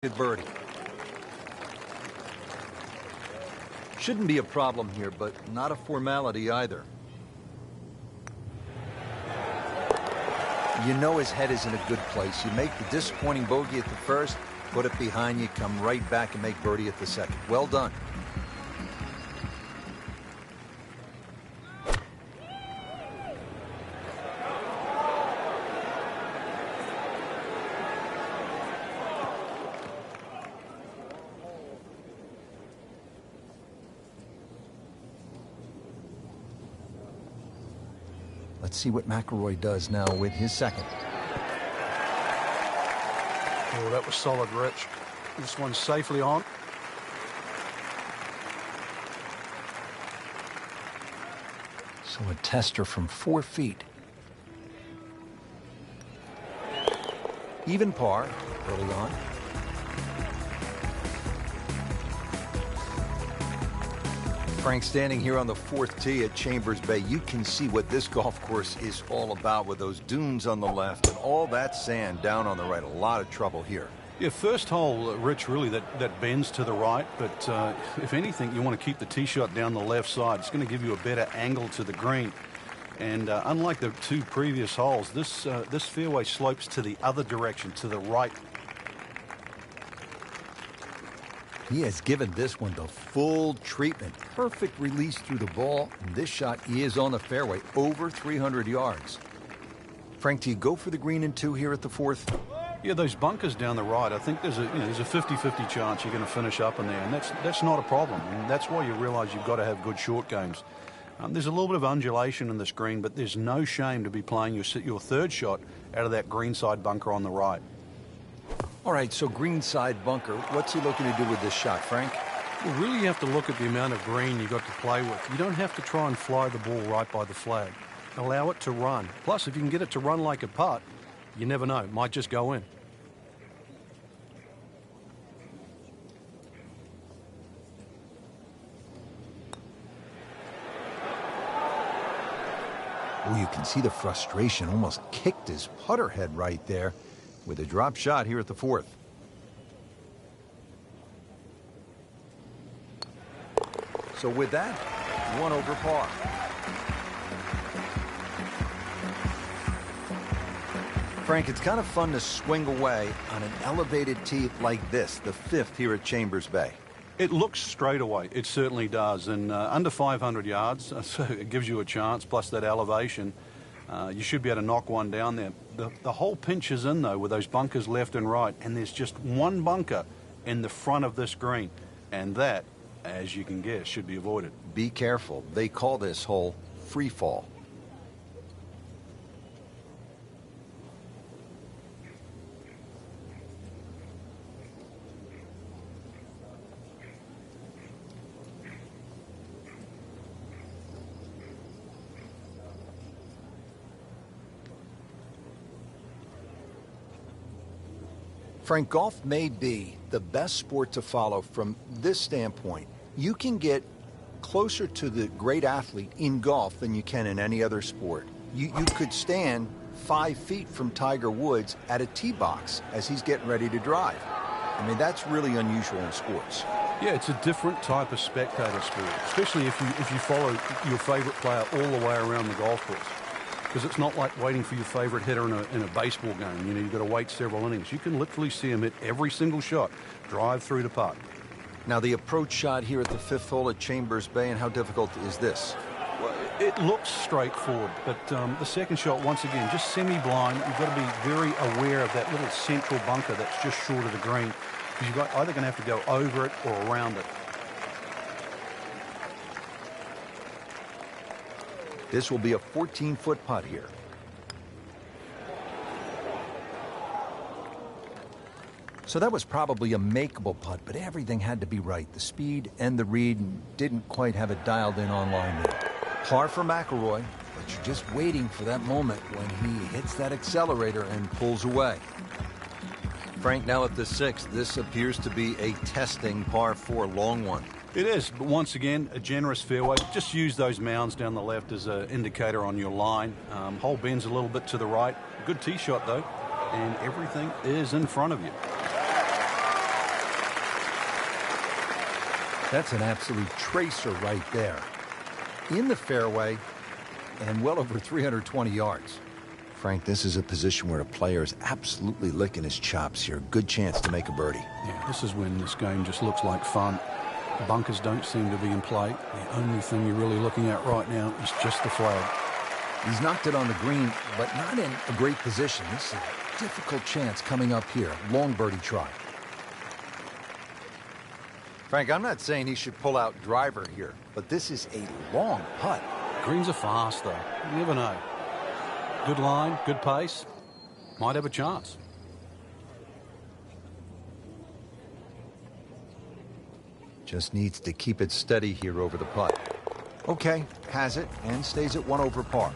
Good birdie. Shouldn't be a problem here, but not a formality either. You know his head is in a good place. You make the disappointing bogey at the first, put it behind you, come right back and make birdie at the second. Well done. Let's see what McIlroy does now with his second. Oh, that was solid, Rich. This one's safely on. So a tester from 4 feet. Even par early on. Frank, standing here on the 4th tee at Chambers Bay, you can see what this golf course is all about with those dunes on the left and all that sand down on the right. A lot of trouble here. Yeah, first hole, Rich, really that bends to the right, but if anything, you want to keep the tee shot down the left side. It's going to give you a better angle to the green. And unlike the 2 previous holes, this fairway slopes to the other direction, to the right. He has given this one the full treatment. Perfect release through the ball. And this shot is on the fairway, over 300 yards. Frank, do you go for the green in 2 here at the 4th? Yeah, those bunkers down the right, I think there's a 50-50 chance you're going to finish up in there, and that's not a problem. And that's why you realize you've got to have good short games. There's a little bit of undulation in this green, but there's no shame to be playing your 3rd shot out of that greenside bunker on the right. All right, so greenside bunker. What's he looking to do with this shot, Frank? Well, really you have to look at the amount of green you got to play with. You don't have to try and fly the ball right by the flag. Allow it to run. Plus, if you can get it to run like a putt, you never know. It might just go in. Oh, you can see the frustration. Almost kicked his putter head right there with a drop shot here at the 4th. So with that, 1 over par. Frank, it's kind of fun to swing away on an elevated tee like this, the 5th here at Chambers Bay. It looks straight away. It certainly does. And under 500 yards, so it gives you a chance, plus that elevation. You should be able to knock one down there. The whole pinch is in, though, with those bunkers left and right, and there's just one bunker in the front of this green, and that, as you can guess, should be avoided. Be careful. They call this hole free fall. Frank, golf may be the best sport to follow from this standpoint. You can get closer to the great athlete in golf than you can in any other sport. You could stand 5 feet from Tiger Woods at a tee box as he's getting ready to drive. I mean, that's really unusual in sports. Yeah, it's a different type of spectator sport, especially if you follow your favorite player all the way around the golf course. Because it's not like waiting for your favorite hitter in a baseball game. You know, you've got to wait several innings. You can literally see him hit every single shot, drive through the putt. Now, the approach shot here at the 5th hole at Chambers Bay, and how difficult is this? Well, it looks straightforward, but the second shot, once again, just semi-blind. You've got to be very aware of that little central bunker that's just short of the green, because you're either going to have to go over it or around it. This will be a 14-foot putt here. So that was probably a makeable putt, but everything had to be right. The speed and the read didn't quite have it dialed in online there. Par for McIlroy, but you're just waiting for that moment when he hits that accelerator and pulls away. Frank, now at the 6th, this appears to be a testing par 4 long one. It is, but once again, a generous fairway. Just use those mounds down the left as an indicator on your line. Hole bends a little bit to the right. Good tee shot, though, and everything is in front of you. That's an absolute tracer right there. In the fairway, and well over 320 yards. Frank, this is a position where the player is absolutely licking his chops here. Good chance to make a birdie. Yeah, this is when this game just looks like fun. The bunkers don't seem to be in play. The only thing you're really looking at right now is just the flag. He's knocked it on the green, but not in a great position. This is a difficult chance coming up here. Long birdie try. Frank, I'm not saying he should pull out driver here, but this is a long putt. Greens are fast, though. You never know. Good line, good pace. Might have a chance. Just needs to keep it steady here over the putt. Okay, has it, and stays at 1 over par.